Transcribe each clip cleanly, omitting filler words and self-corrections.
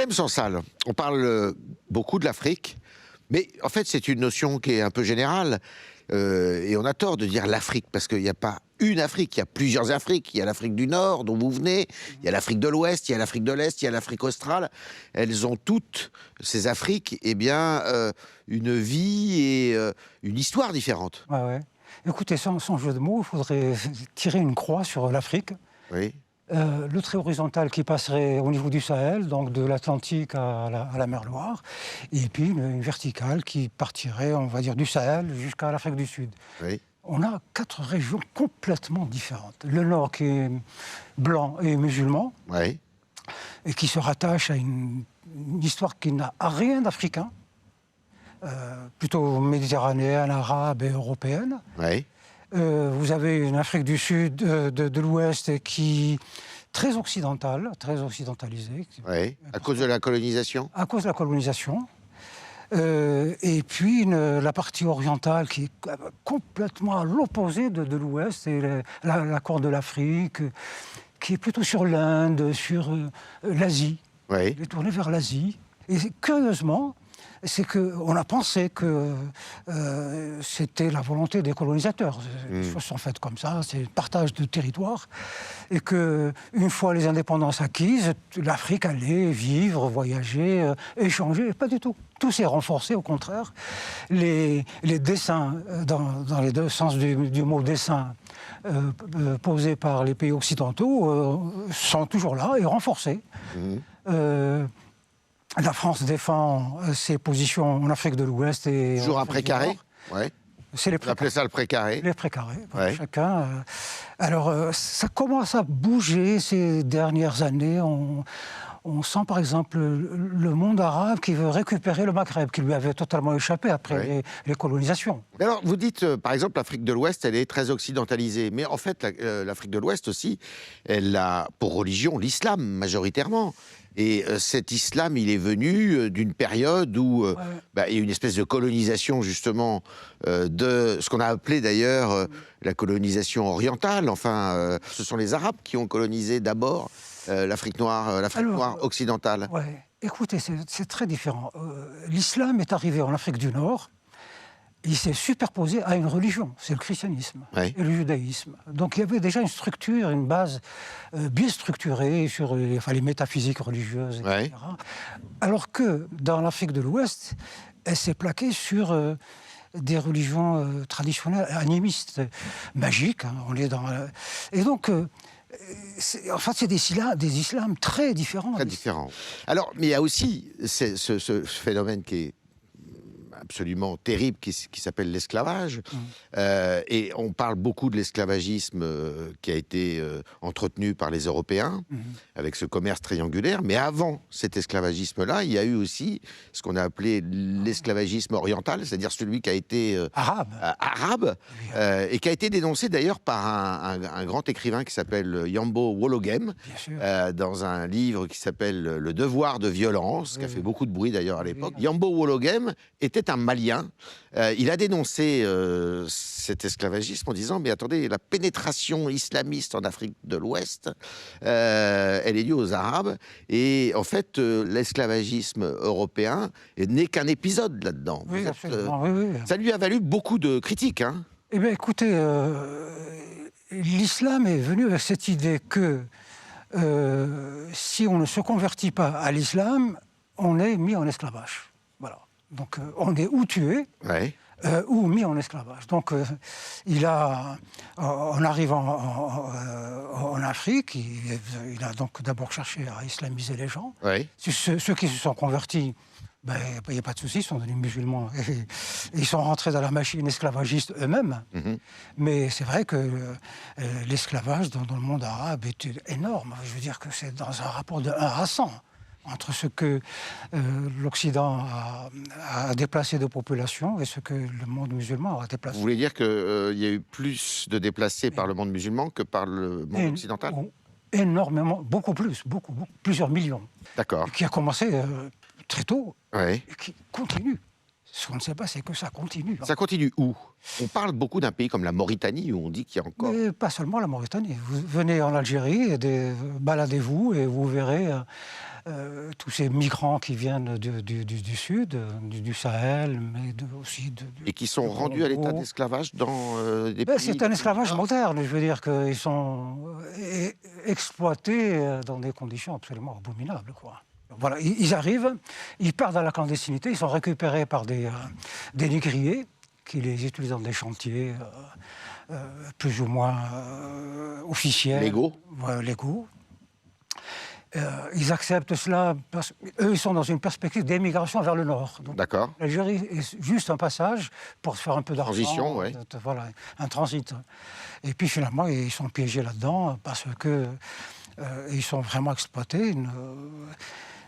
problème sans salle. On parle beaucoup de l'Afrique, mais en fait, c'est une notion qui est un peu générale. Et on a tort de dire l'Afrique, parce qu'il n'y a pas une Afrique, il y a plusieurs Afriques. Il y a l'Afrique du Nord, dont vous venez, il y a l'Afrique de l'Ouest, il y a l'Afrique de l'Est, il y a l'Afrique australe. Elles ont toutes, ces Afriques, eh bien, une vie et une histoire différente. Ouais, ouais. Écoutez, sans jeu de mots, il faudrait tirer une croix sur l'Afrique. Oui. Le trait horizontal qui passerait au niveau du Sahel, donc de l'Atlantique à la mer Noire, et puis une verticale qui partirait, on va dire, du Sahel jusqu'à l'Afrique du Sud. Oui. On a 4 régions complètement différentes. Le Nord qui est blanc et musulman, Oui. et qui se rattache à une histoire qui n'a rien d'africain, plutôt méditerranéenne, arabe et européenne. Oui. Vous avez une Afrique du Sud, de l'Ouest, qui très occidentale, très occidentalisée. Oui. À cause de la colonisation. À cause de la colonisation. Et puis la partie orientale qui est complètement à l'opposé de l'Ouest, et la Corne de l'Afrique, qui est plutôt sur l'Inde, sur l'Asie. Oui. Elle est tournée vers l'Asie. Et curieusement, c'est qu'on a pensé que c'était la volonté des colonisateurs. Les choses sont faites comme ça, c'est le partage de territoire. Et qu'une fois les indépendances acquises, l'Afrique allait vivre, voyager, échanger. Pas du tout. Tout s'est renforcé, au contraire. Les dessins, dans les deux sens du mot dessin, posés par les pays occidentaux, sont toujours là et renforcés. La France défend ses positions en Afrique de l'Ouest et Toujours un en Afrique du précaré. Nord. Ouais. C'est les Vous appelez ça le précaré. Les précarés, Ouais. chacun. Alors, ça commence à bouger ces dernières années. On sent par exemple le monde arabe qui veut récupérer le Maghreb, qui lui avait totalement échappé après Ouais. les colonisations. Mais alors, vous dites, par exemple, l'Afrique de l'Ouest, elle est très occidentalisée. Mais en fait, l'Afrique de l'Ouest aussi, elle a pour religion l'islam, majoritairement. Et cet islam, il est venu d'une période où il y a une espèce de colonisation, justement, de ce qu'on a appelé d'ailleurs la colonisation orientale. Enfin, ce sont les Arabes qui ont colonisé d'abord l'Afrique noire occidentale. Ouais. Écoutez, c'est très différent. L'islam est arrivé en Afrique du Nord. Il s'est superposé à une religion, c'est le christianisme et le judaïsme. Donc il y avait déjà une structure, une base bien structurée sur les métaphysiques religieuses, etc. Alors que dans l'Afrique de l'Ouest, elle s'est plaquée sur des religions traditionnelles, animistes, magiques. Hein, on est dans, et donc, en fait, c'est des islams très différents. Très différents. Alors, mais il y a aussi ce phénomène qui est absolument terrible qui s'appelle l'esclavage. Et on parle beaucoup de l'esclavagisme qui a été entretenu par les Européens avec ce commerce triangulaire. Mais avant cet esclavagisme-là, il y a eu aussi ce qu'on a appelé l'esclavagisme oriental, c'est-à-dire celui qui a été arabe et qui a été dénoncé d'ailleurs par un grand écrivain qui s'appelle Yambo Wologem dans un livre qui s'appelle Le devoir de violence, qui a fait beaucoup de bruit d'ailleurs à l'époque. Yambo Wologem était un Malien. Il a dénoncé cet esclavagisme en disant « Mais attendez, la pénétration islamiste en Afrique de l'Ouest, elle est due aux Arabes. Et en fait, l'esclavagisme européen n'est qu'un épisode là-dedans. Oui, Ça lui a valu beaucoup de critiques. Hein. Eh bien, écoutez, l'islam est venu avec cette idée que si on ne se convertit pas à l'islam, on est mis en esclavage. Voilà. Donc, on est ou tué, ou mis en esclavage. Donc, en arrivant en Afrique, il a donc d'abord cherché à islamiser les gens. Ceux qui se sont convertis, il n'y a pas de souci, ils sont devenus musulmans. Et ils sont rentrés dans la machine esclavagiste eux-mêmes. Mais c'est vrai que l'esclavage dans le monde arabe est énorme. Je veux dire que c'est dans un rapport de 1 à 100. Entre ce que l'Occident a déplacé de population et ce que le monde musulman a déplacé. Vous voulez dire qu'il y a eu plus de déplacés par le monde musulman que par le monde occidental ? Énormément, beaucoup plus, plusieurs millions. D'accord. Qui a commencé très tôt et qui continue. Ce qu'on ne sait pas, c'est que ça continue. Ça continue où? On parle beaucoup d'un pays comme la Mauritanie, où on dit qu'il y a encore... Mais pas seulement la Mauritanie. Vous venez en Algérie, baladez-vous et vous verrez tous ces migrants qui viennent du sud, du Sahel, mais aussi et qui sont rendus à l'état d'esclavage dans des pays... C'est un esclavage moderne, je veux dire qu'ils sont exploités dans des conditions absolument abominables, quoi. Voilà, ils arrivent, ils partent dans la clandestinité, ils sont récupérés par des négriers qui les utilisent dans des chantiers plus ou moins officiels. Légaux. Légaux. Ils acceptent cela parce qu'eux, ils sont dans une perspective d'émigration vers le nord. D'accord. L'Algérie est juste un passage pour se faire un peu d'argent. Transition, oui. Voilà, un transit. Et puis finalement, ils sont piégés là-dedans parce que ils sont vraiment exploités.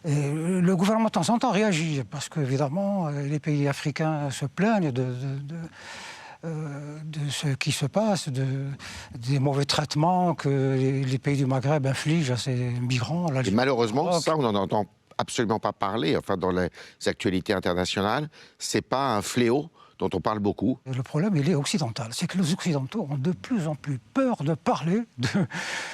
Et le gouvernement, de temps en temps, réagit, parce qu'évidemment, les pays africains se plaignent de ce qui se passe, des mauvais traitements que les pays du Maghreb infligent à ces migrants. Et malheureusement, ça, on n'en entend absolument pas parler. Enfin, dans les actualités internationales, c'est pas un fléau dont on parle beaucoup. Et le problème, il est occidental. C'est que les Occidentaux ont de plus en plus peur de parler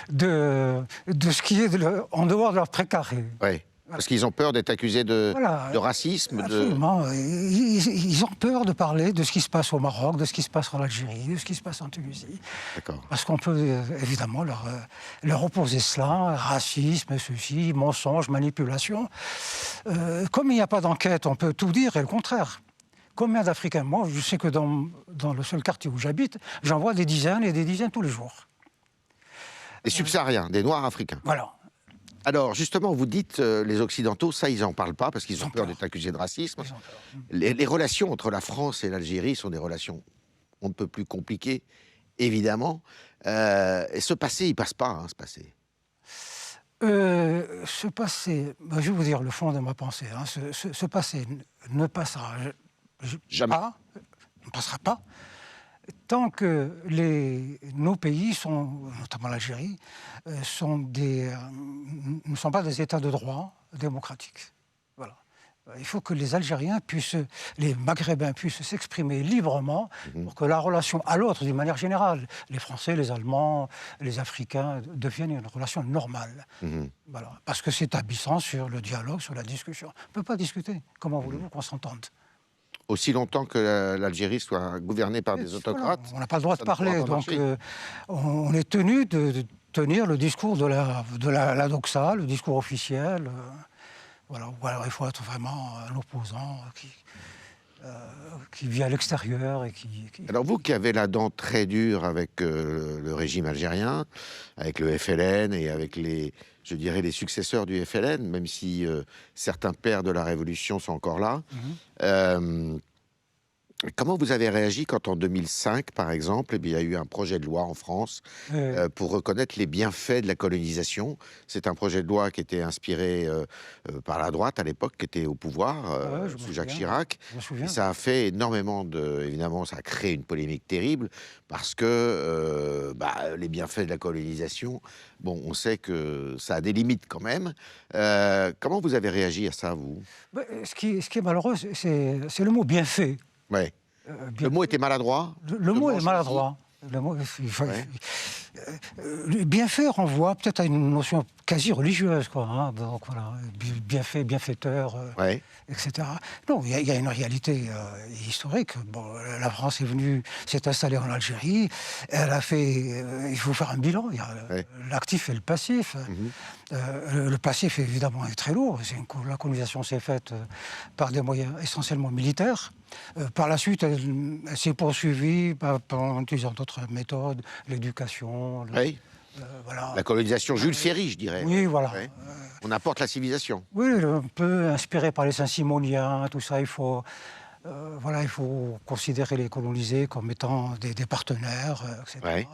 de ce qui est en dehors de leur précaré. Oui. Parce qu'ils ont peur d'être accusés de racisme. Absolument. Ils ont peur de parler de ce qui se passe au Maroc, de ce qui se passe en Algérie, de ce qui se passe en Tunisie. D'accord. Parce qu'on peut évidemment leur opposer cela, racisme, ceci, mensonge, manipulation. Comme il n'y a pas d'enquête, on peut tout dire et le contraire. Combien d'Africains? Moi, je sais que dans le seul quartier où j'habite, j'en vois des dizaines et des dizaines tous les jours. Des subsahariens, des Noirs africains. Voilà. Alors, justement, vous dites, les Occidentaux, ça, ils n'en parlent pas parce qu'ils ont peur d'être accusés de racisme. Les relations entre la France et l'Algérie sont des relations on ne peut plus compliquées, évidemment. Et ce passé, il ne passe pas, ce passé. Ce passé, je vais vous dire le fond de ma pensée. Ce passé ne passera jamais. Ne passera pas. Tant que nos pays, notamment l'Algérie, ne sont pas des États de droit démocratiques. Voilà. Il faut que les Algériens les Maghrébins puissent s'exprimer librement pour que la relation à l'autre, d'une manière générale, les Français, les Allemands, les Africains, devienne une relation normale. Voilà. Parce que c'est abissant sur le dialogue, sur la discussion. On ne peut pas discuter. Comment voulez-vous qu'on s'entende ? Aussi longtemps que l'Algérie soit gouvernée par des autocrates. Voilà, on n'a pas le droit de parler, donc on est tenu de tenir le discours de la doxa, le discours officiel. Voilà, ou alors il faut être vraiment un opposant qui vit à l'extérieur. Alors vous qui avez la dent très dure avec le régime algérien, avec le FLN et avec les successeurs du FLN, même si certains pères de la Révolution sont encore là, comment vous avez réagi quand en 2005, par exemple, il y a eu un projet de loi en France pour reconnaître les bienfaits de la colonisation? C'est un projet de loi qui était inspiré par la droite à l'époque, qui était au pouvoir, sous Jacques Chirac. Et ça a fait énormément évidemment, ça a créé une polémique terrible parce que les bienfaits de la colonisation, bon, on sait que ça a des limites quand même. Comment vous avez réagi à ça, vous? Ce qui est malheureux, c'est le mot bienfait. Ouais. Le mot était maladroit. Le mot est maladroit. Bienfait renvoie peut-être à une notion quasi religieuse, quoi. Donc voilà, bienfait, bienfaiteur, etc. Non, il y a une réalité historique. Bon, la France est venue, s'est installée en Algérie. Elle a fait. Il faut faire un bilan. Il y a l'actif et le passif. Le passif, évidemment, est très lourd. La colonisation s'est faite par des moyens essentiellement militaires. Par la suite, elle s'est poursuivie en utilisant d'autres méthodes, l'éducation. Voilà. La colonisation Jules Ferry, je dirais. Oui, voilà. On apporte la civilisation. Oui, un peu inspiré par les Saint-Simoniens, tout ça. Il faut considérer les colonisés comme étant des partenaires, etc.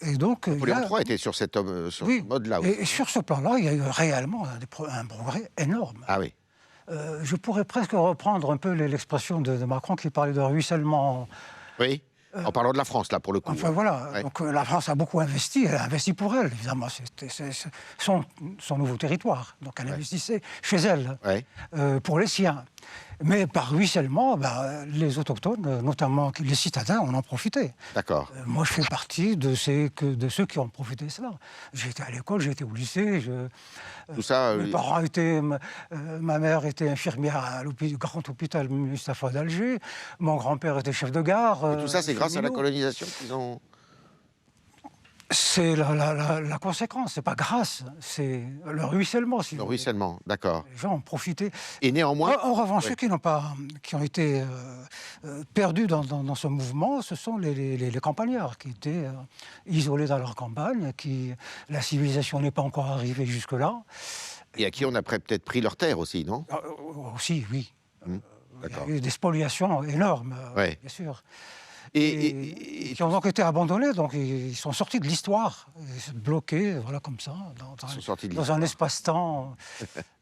Et donc, Napoléon III était sur ce mode-là aussi. Et sur ce plan-là, il y a eu réellement un progrès énorme. Ah oui. Je pourrais presque reprendre un peu l'expression de Macron qui parlait de ruissellement. Oui, en parlant de la France, là, pour le coup. Enfin, voilà. Donc, la France a beaucoup investi. Elle a investi pour elle, évidemment. C'était son nouveau territoire. Donc, elle investissait chez elle, pour les siens. Mais par ruissellement, les autochtones, notamment les citadins, en ont profité. D'accord. Moi, je fais partie de ceux qui ont profité de cela. J'étais à l'école, j'étais au lycée. Tout ça, mes parents étaient... ma mère était infirmière à grand hôpital Mustapha d'Alger. Mon grand-père était chef de gare. Et tout ça, c'est grâce à la colonisation qu'ils ont... C'est la conséquence, c'est pas grâce, c'est le ruissellement. Si le ruissellement, d'accord. Les gens ont profité. Et néanmoins... En revanche, ceux qui ont été perdus dans ce mouvement, ce sont les campagnards qui étaient isolés dans leur campagne, la civilisation n'est pas encore arrivée jusque-là. Et à qui on a peut-être pris leur terre aussi, non? Aussi, oui. D'accord. Il y a eu des spoliations énormes, bien sûr. Et qui ont donc été abandonnés, donc ils sont sortis de l'histoire, bloqués, voilà, comme ça, dans un espace-temps.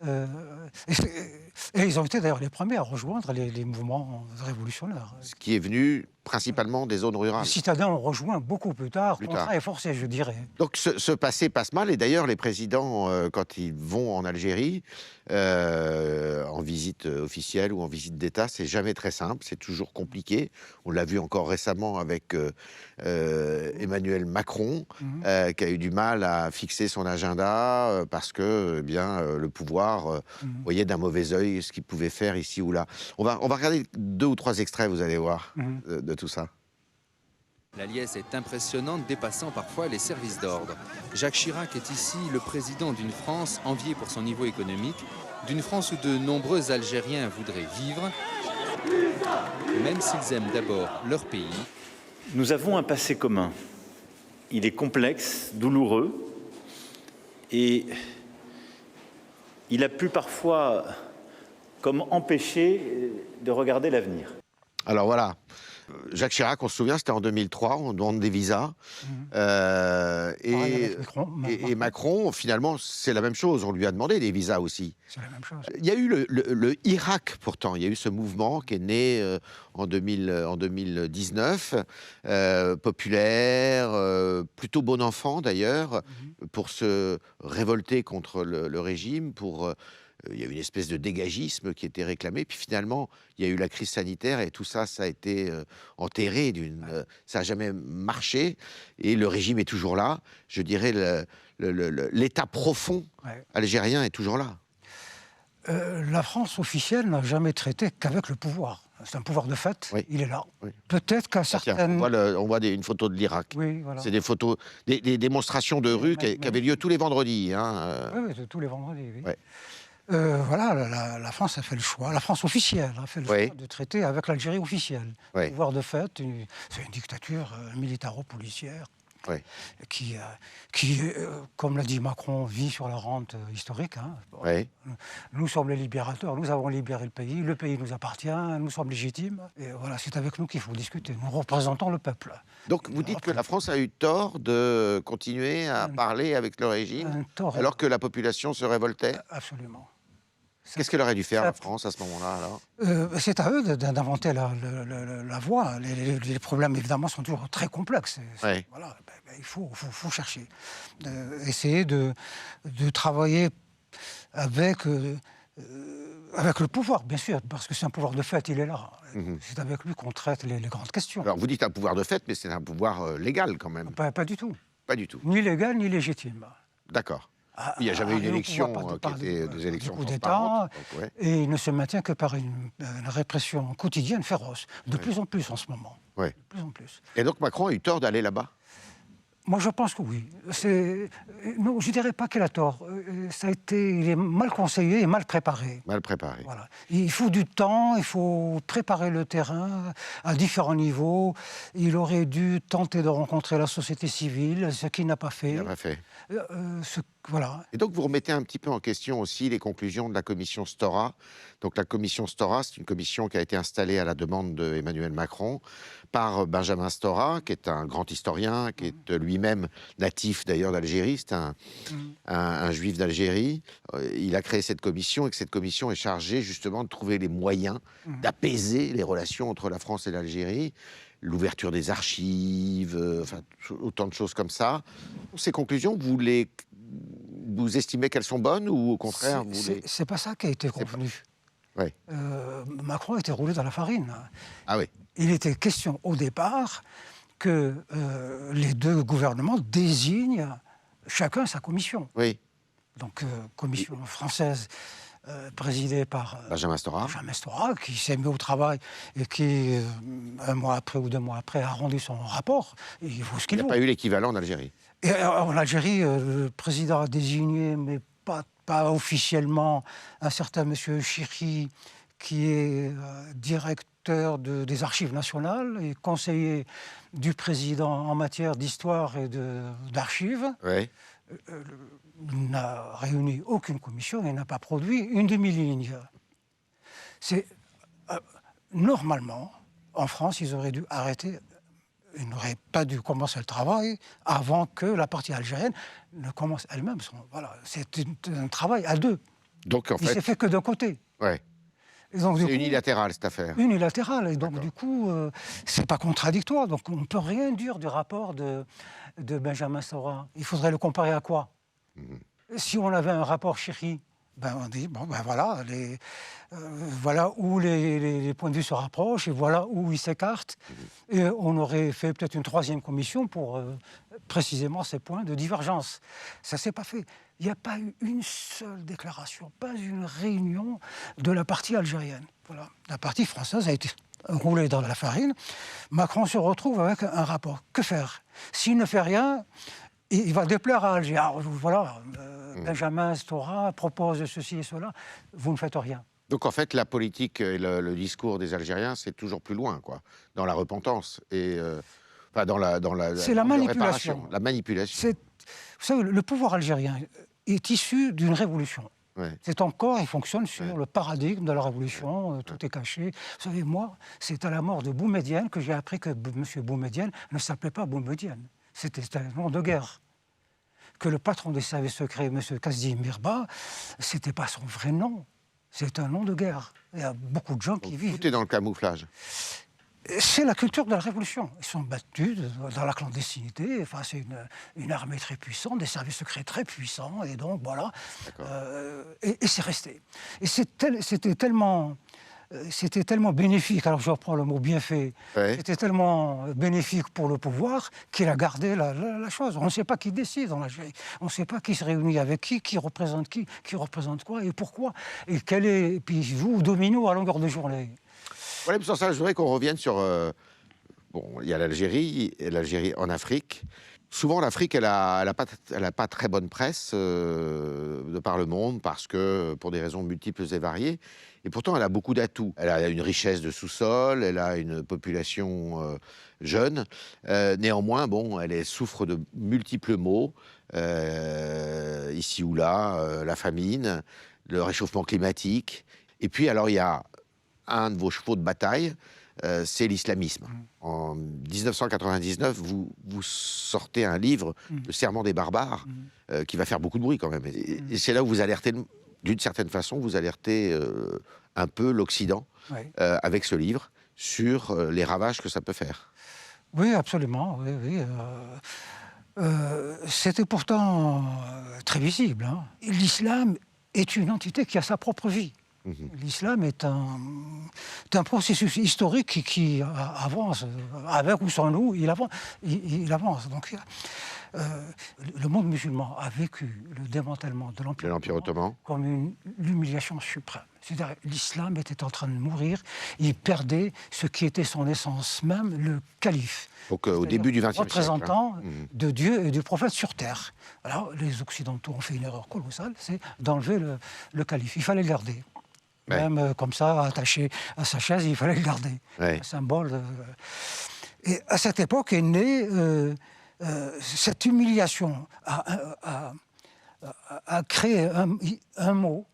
Et ils ont été d'ailleurs les premiers à rejoindre les mouvements révolutionnaires. Ce qui est venu principalement des zones rurales. Les citadins ont rejoint beaucoup plus tard, contraint et forcé, je dirais. Donc ce passé passe mal, et d'ailleurs les présidents, quand ils vont en Algérie, en visite officielle ou en visite d'État, c'est jamais très simple, c'est toujours compliqué. On l'a vu encore récemment avec Emmanuel Macron, qui a eu du mal à fixer son agenda parce que le pouvoir voyait d'un mauvais œil ce qu'il pouvait faire ici ou là. On va regarder 2 ou 3 extraits, vous allez voir, de tout ça. La liesse est impressionnante, dépassant parfois les services d'ordre. Jacques Chirac est ici le président d'une France enviée pour son niveau économique, d'une France où de nombreux Algériens voudraient vivre, même s'ils aiment d'abord leur pays. Nous avons un passé commun. Il est complexe, douloureux, et il a pu parfois comme empêcher de regarder l'avenir. Alors voilà, Jacques Chirac, on se souvient, c'était en 2003, on demande des visas. Et Macron, finalement, c'est la même chose, on lui a demandé des visas aussi. C'est la même chose. Il y a eu le Irak, pourtant, il y a eu ce mouvement qui est né en 2019, populaire, plutôt bon enfant d'ailleurs, pour se révolter contre le régime, il y a eu une espèce de dégagisme qui était réclamé. Puis finalement, il y a eu la crise sanitaire et tout ça, ça a été enterré. Ça n'a jamais marché. Et le régime est toujours là. Je dirais l'état profond algérien est toujours là. La France officielle n'a jamais traité qu'avec le pouvoir. C'est un pouvoir de fait, il est là. Oui. Peut-être qu'à certaines... On voit une photo de l'Irak. Oui, voilà. C'est des photos, des démonstrations de rue qui avaient lieu tous les vendredis. Oui, tous les vendredis, oui. Ouais. Voilà, la France a fait le choix, la France officielle a fait le choix de traiter avec l'Algérie officielle. Le pouvoir de fait, c'est une dictature militaro-policière qui, comme l'a dit Macron, vit sur la rente historique. Nous sommes les libérateurs, nous avons libéré le pays nous appartient, nous sommes légitimes. Et voilà, c'est avec nous qu'il faut discuter. Nous représentons le peuple. Donc vous dites que la France a eu tort de continuer à parler avec le régime alors que la population se révoltait? Absolument. Qu'est-ce qu'elle aurait dû faire, la France, à ce moment-là, alors? C'est à eux d'inventer la voie. Les problèmes, évidemment, sont toujours très complexes. Voilà, il faut chercher. Essayer de travailler avec le pouvoir, bien sûr, parce que c'est un pouvoir de fait, il est là. C'est avec lui qu'on traite les grandes questions. Alors, vous dites un pouvoir de fait, mais c'est un pouvoir légal, quand même. Pas du tout. Pas du tout. Ni légal, ni légitime. D'accord. Il n'y a jamais eu une élection qui était des élections transparentes. Et il ne se maintient que par une répression quotidienne féroce. De plus en plus en ce moment. De plus en plus. Et donc Macron a eu tort d'aller là-bas? Moi, je pense que oui. Non, je ne dirais pas qu'il a tort. Il est mal conseillé et mal préparé. Mal préparé. Voilà. Il faut du temps, il faut préparer le terrain à différents niveaux. Il aurait dû tenter de rencontrer la société civile, ce qu'il n'a pas fait. Il n'a pas fait. Voilà. Et donc, vous remettez un petit peu en question aussi les conclusions de la commission Stora. Donc, la commission Stora, c'est une commission qui a été installée à la demande d'Emmanuel Macron par Benjamin Stora, qui est un grand historien, qui est lui-même natif d'ailleurs d'Algérie. C'est un juif d'Algérie. Il a créé cette commission et que cette commission est chargée justement de trouver les moyens d'apaiser les relations entre la France et l'Algérie. L'ouverture des archives, autant de choses comme ça. Ces conclusions, vous estimez qu'elles sont bonnes ou au contraire C'est pas ça qui a été convenu. Macron était roulé dans la farine. Ah oui. Il était question au départ que les deux gouvernements désignent chacun sa commission. Oui. Donc, commission française présidée par Benjamin Stora, qui s'est mis au travail et qui, un mois après ou 2 mois après, a rendu son rapport. Et il vaut ce qu'il vaut. Il n'y a pas eu l'équivalent en Algérie. Et en Algérie, le président a désigné, mais pas officiellement, un certain monsieur Chiri, qui est directeur des archives nationales et conseiller du président en matière d'histoire et d'archives. Oui. Il n'a réuni aucune commission et n'a pas produit une demi-ligne. Normalement, en France, ils auraient dû arrêter. Ils n'auraient pas dû commencer le travail avant que la partie algérienne ne commence elle-même. Voilà, c'est un travail à deux. Donc, en il s'est fait que d'un côté. Ouais. C'est unilatéral, cette affaire. Unilatéral. Et donc, du coup, c'est pas contradictoire. Donc, on ne peut rien dire du rapport de Benjamin Stora. Il faudrait le comparer à quoi? Si on avait un rapport Chiri, on dit, voilà où les points de vue se rapprochent et voilà où ils s'écartent. Et on aurait fait peut-être une 3e commission pour précisément ces points de divergence. Ça ne s'est pas fait. Il n'y a pas eu une seule déclaration, pas une réunion de la partie algérienne. Voilà. La partie française a été roulée dans la farine. Macron se retrouve avec un rapport. Que faire? S'il ne fait rien, il va déplaire à Alger. Alors, voilà, Benjamin Stora propose ceci et cela. Vous ne faites rien. Donc en fait, la politique et le discours des Algériens, c'est toujours plus loin, quoi, dans la repentance et dans la c'est la manipulation. La manipulation. Vous savez, le pouvoir algérien est issu d'une révolution. Ouais. C'est encore, il fonctionne sur le paradigme de la révolution, tout est caché. Vous savez, moi, c'est à la mort de Boumedienne que j'ai appris que M. Boumedienne ne s'appelait pas Boumedienne. C'était un nom de guerre. Que le patron des services secrets, M. Kazim Mirba, c'était pas son vrai nom. C'est un nom de guerre. Il y a beaucoup de gens qui vivent. Tout est dans le camouflage. C'est la culture de la révolution. Ils sont battus dans la clandestinité. Enfin, c'est une armée très puissante, des services secrets très puissants. Et donc, voilà. Et c'est resté. Et c'était tellement bénéfique, alors je reprends le mot bienfait, c'était tellement bénéfique pour le pouvoir qu'il a gardé la chose. On ne sait pas qui décide en Algérie, on ne sait pas qui se réunit avec qui représente qui représente quoi et pourquoi. Et puis il joue au domino à longueur de journée. Voilà, pour ça, je voudrais qu'on revienne sur... il y a l'Algérie en Afrique. Souvent, l'Afrique, elle n'a pas très bonne presse de par le monde, parce que, pour des raisons multiples et variées. Et pourtant, elle a beaucoup d'atouts. Elle a une richesse de sous-sol, elle a une population jeune. Néanmoins, elle souffre de multiples maux, ici ou là, la famine, le réchauffement climatique. Et puis, alors, il y a un de vos chevaux de bataille, c'est l'islamisme. En 1999, vous sortez un livre, Le Serment des barbares, qui va faire beaucoup de bruit quand même. Et c'est là où vous alertez, d'une certaine façon, vous alertez un peu l'Occident avec ce livre sur les ravages que ça peut faire. Oui, absolument. Oui. C'était pourtant très visible. Hein. L'islam est une entité qui a sa propre vie. L'islam est un processus historique qui avance, avec ou sans nous, il avance. Donc, le monde musulman a vécu le démantèlement de l'Empire ottoman comme l'humiliation suprême. C'est-à-dire l'islam était en train de mourir, il perdait ce qui était son essence même, le calife. Donc au début du XXe siècle. Représentant de Dieu et du prophète sur terre. Alors les Occidentaux ont fait une erreur colossale, c'est d'enlever le calife. Il fallait le garder. Même comme ça, attaché à sa chaise, il fallait le garder. Un symbole. Et à cette époque est née cette humiliation, a créé un mot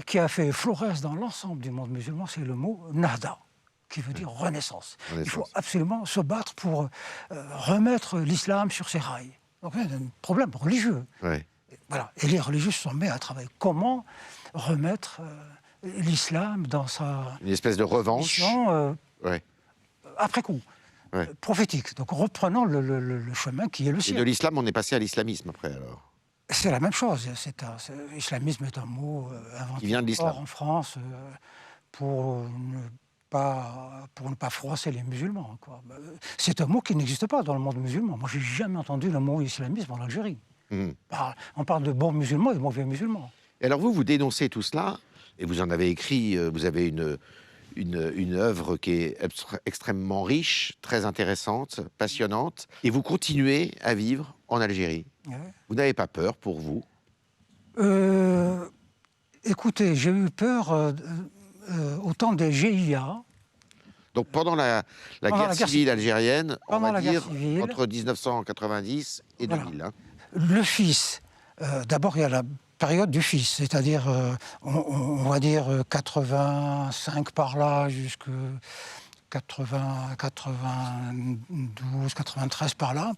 qui a fait florès dans l'ensemble du monde musulman, c'est le mot Nahda, qui veut dire renaissance. Il faut absolument se battre pour remettre l'islam sur ses rails. Donc il y a un problème religieux. Voilà. Et les religieux se sont mis à travailler. Comment remettre l'islam dans sa... Une espèce de revanche. Après coup. Prophétique. Donc reprenons le chemin qui est le sien. Et de l'islam, on est passé à l'islamisme après, alors. C'est la même chose. L'islamisme est un mot inventé qui vient de l'islam en France pour ne pas froisser les musulmans, quoi. C'est un mot qui n'existe pas dans le monde musulman. Moi, j'ai jamais entendu le mot islamisme en Algérie. On parle de bons musulmans et de mauvais musulmans. Et alors vous dénoncez tout cela, et vous en avez écrit, vous avez une œuvre qui est extrêmement riche, très intéressante, passionnante, et vous continuez à vivre en Algérie. Ouais. Vous n'avez pas peur, pour vous? Écoutez, j'ai eu peur au temps des GIA. Donc pendant la guerre civile algérienne, on va dire entre 1990 et 2000. Hein. Le fils, d'abord il y a la période du fils, c'est-à-dire, on va dire 85 par là, jusqu'à 80, 92, 93 par là.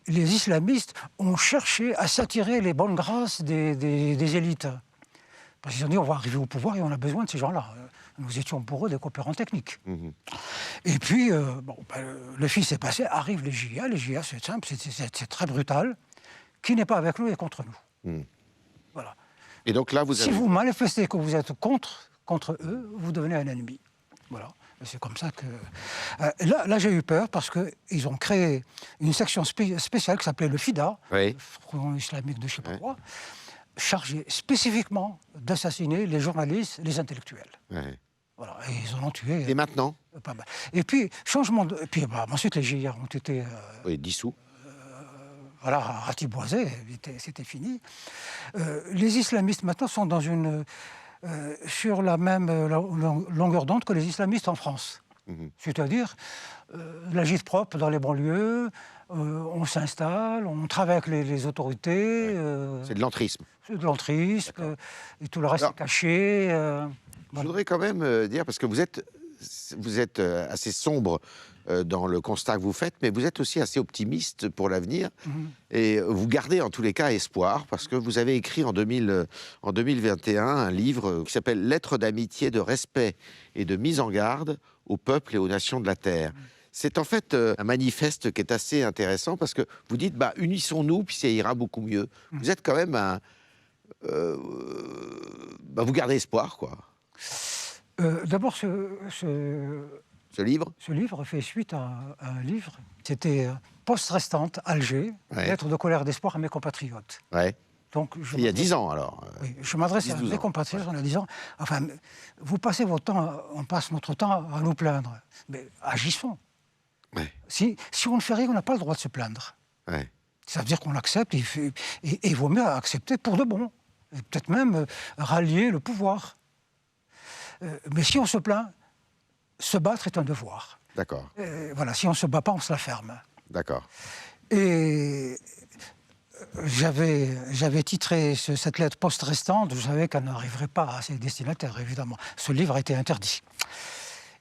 Les islamistes ont cherché à s'attirer les bonnes grâces des élites. Parce qu'ils ont dit, on va arriver au pouvoir et on a besoin de ces gens-là. Nous étions pour eux des coopérants techniques. Et puis, le fils est passé, arrivent les GIA. Les GIA, c'est simple, c'est très brutal. Qui n'est pas avec nous est contre nous. Voilà. Et donc là, si vous manifestez que vous êtes contre eux, vous devenez un ennemi. Voilà. C'est comme ça que... Là j'ai eu peur parce qu'ils ont créé une section spéciale qui s'appelait le FIDA, le Front islamique de je ne sais pas quoi, chargé spécifiquement d'assassiner les journalistes, les intellectuels. Voilà, et ils en ont tué. Et maintenant? Pas mal. Et puis, changement de... Et puis, ensuite, les GIA ont été... dissous. Voilà, ratiboisés, c'était fini. Les islamistes, maintenant, sont dans sur la même longueur d'onde que les islamistes en France. C'est-à-dire, l'agite propre dans les banlieues, on s'installe, on travaille avec les autorités. C'est de l'entrisme. C'est de l'entrisme, et tout le reste est caché. Je voudrais quand même dire, parce que vous êtes assez sombre dans le constat que vous faites, mais vous êtes aussi assez optimiste pour l'avenir. Et vous gardez en tous les cas espoir, parce que vous avez écrit en 2021 un livre qui s'appelle « Lettres d'amitié, de respect et de mise en garde aux peuples et aux nations de la Terre ». C'est en fait un manifeste qui est assez intéressant, parce que vous dites « unissons-nous, puis ça ira beaucoup mieux ». Vous êtes quand même vous gardez espoir, quoi. D'abord, ce livre? Ce livre fait suite à un livre. C'était Poste restante, Alger, lettre de colère d'espoir à mes compatriotes. Donc, il y a 10 ans, alors. Oui, je m'adresse à mes compatriotes en leur disant, enfin, vous passez votre temps, on passe notre temps à nous plaindre. Mais agissons. Si on ne fait rien, on n'a pas le droit de se plaindre. Ça veut dire qu'on l'accepte, et il vaut mieux accepter pour de bon. Peut-être même rallier le pouvoir. Mais si on se plaint, se battre est un devoir. D'accord. Voilà, si on ne se bat pas, on se la ferme. D'accord. Et j'avais titré cette lettre poste restante, je savais qu'elle n'arriverait pas à ses destinataires, évidemment. Ce livre a été interdit.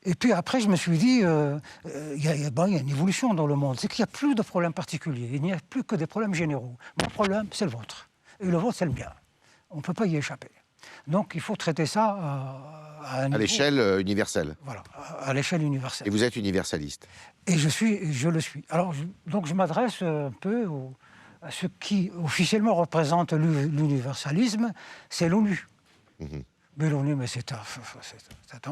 Et puis après, je me suis dit, il y a une évolution dans le monde. C'est qu'il n'y a plus de problèmes particuliers, il n'y a plus que des problèmes généraux. Mon problème, c'est le vôtre. Et le vôtre, c'est le mien. On ne peut pas y échapper. Donc il faut traiter ça à l'échelle universelle. Voilà, à l'échelle universelle. Et vous êtes universaliste. Et je le suis. Alors, donc je m'adresse un peu à ce qui officiellement représente l'universalisme, c'est l'ONU. Mais l'ONU, c'est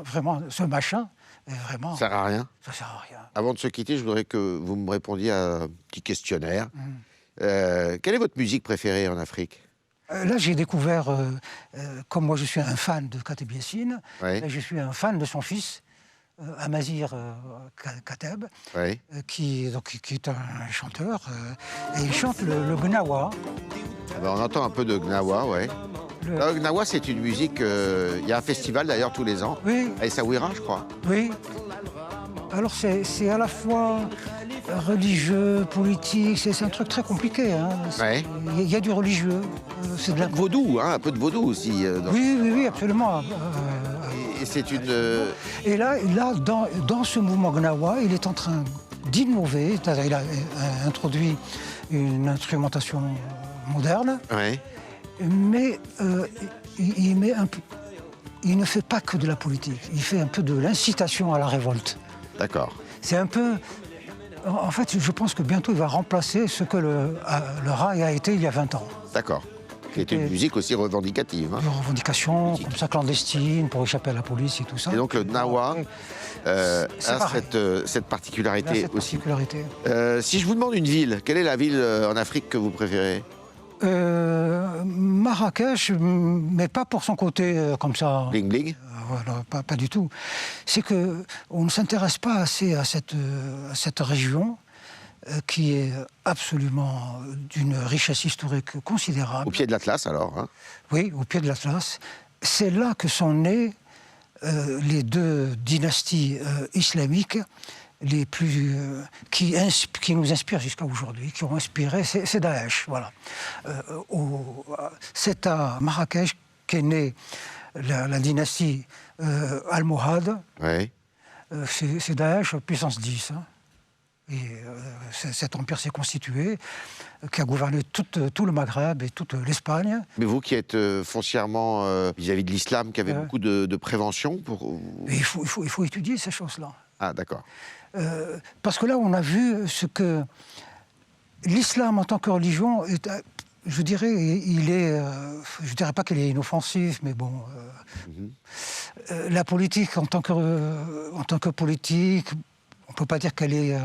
vraiment ce machin. Vraiment, ça ne sert à rien. Ça sert à rien. Avant de se quitter, je voudrais que vous me répondiez à un petit questionnaire. Quelle est votre musique préférée en Afrique? Là, j'ai découvert, comme moi je suis un fan de Kateb Yassine, je suis un fan de son fils, Amazir Kateb, qui est un chanteur, et il chante le Gnawa. On entend un peu de Gnawa, Le Gnawa, c'est une musique, il y a un festival d'ailleurs tous les ans, à Essaouira, je crois. Oui. Alors c'est à la fois religieux, politique, c'est un truc très compliqué. Il y a du religieux. C'est de la vaudou, un peu de vaudou aussi. Oui, absolument. Et c'est une... Et là dans ce mouvement Gnawa, il est en train d'innover. Il a introduit une instrumentation moderne, mais il ne fait pas que de la politique. Il fait un peu de l'incitation à la révolte. D'accord. C'est un peu... En fait, je pense que bientôt, il va remplacer ce que le rail a été il y a 20 ans. D'accord. était une musique aussi revendicative. Une revendication, comme ça, clandestine, pour échapper à la police et tout ça. Et donc le Gnawa a cette particularité aussi. Si je vous demande une ville, quelle est la ville en Afrique que vous préférez? Marrakech, mais pas pour son côté comme ça. Bling bling. Voilà, pas du tout. C'est qu'on ne s'intéresse pas assez à cette région qui est absolument d'une richesse historique considérable. Au pied de l'Atlas, alors, hein? Oui, au pied de l'Atlas. C'est là que sont nées les deux dynasties islamiques les plus, qui nous inspirent jusqu'à aujourd'hui, qui ont inspiré, c'est Daesh. Voilà. C'est à Marrakech qu'est née la dynastie almohade. Oui. C'est Daesh, puissance 10. Hein. Et cet empire s'est constitué, qui a gouverné tout le Maghreb et toute l'Espagne. Mais vous qui êtes foncièrement vis-à-vis de l'islam, qui avez beaucoup de prévention pour... Il faut étudier ces choses-là. Ah, d'accord. Parce que là, on a vu ce que l'islam en tant que religion, je dirais, je dirais pas qu'il est inoffensif, mais bon, la politique en tant que politique, on peut pas dire qu'elle est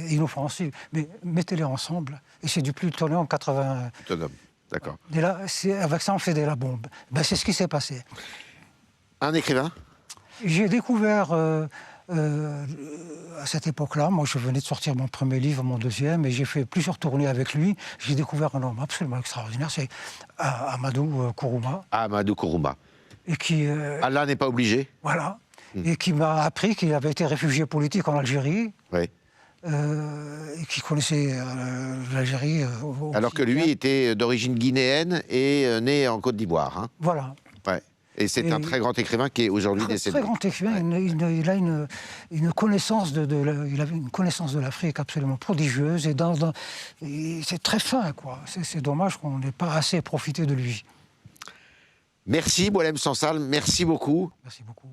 inoffensive, mais mettez-les ensemble, et c'est du plutonium 80. Plutonium, d'accord. Et là, avec ça, on fait de la bombe. Ben, c'est ce qui s'est passé. Un écrivain? J'ai découvert à cette époque-là, moi je venais de sortir mon premier livre, mon deuxième, et j'ai fait plusieurs tournées avec lui. J'ai découvert un homme absolument extraordinaire, c'est Amadou Kourouma. Amadou Kourouma. Et qui... Allah n'est pas obligé. Voilà. Et qui m'a appris qu'il avait été réfugié politique en Algérie. Oui. Et qui connaissait l'Algérie. Alors que lui était d'origine guinéenne et né en Côte d'Ivoire. Hein. Voilà. Ouais. Et c'est un très grand écrivain qui est aujourd'hui décédé. Très grand écrivain. Ouais. Il a une connaissance il avait une connaissance de l'Afrique absolument prodigieuse et c'est très fin, quoi. C'est dommage qu'on n'ait pas assez profité de lui. Merci Boualem Sansal, merci beaucoup. Merci beaucoup.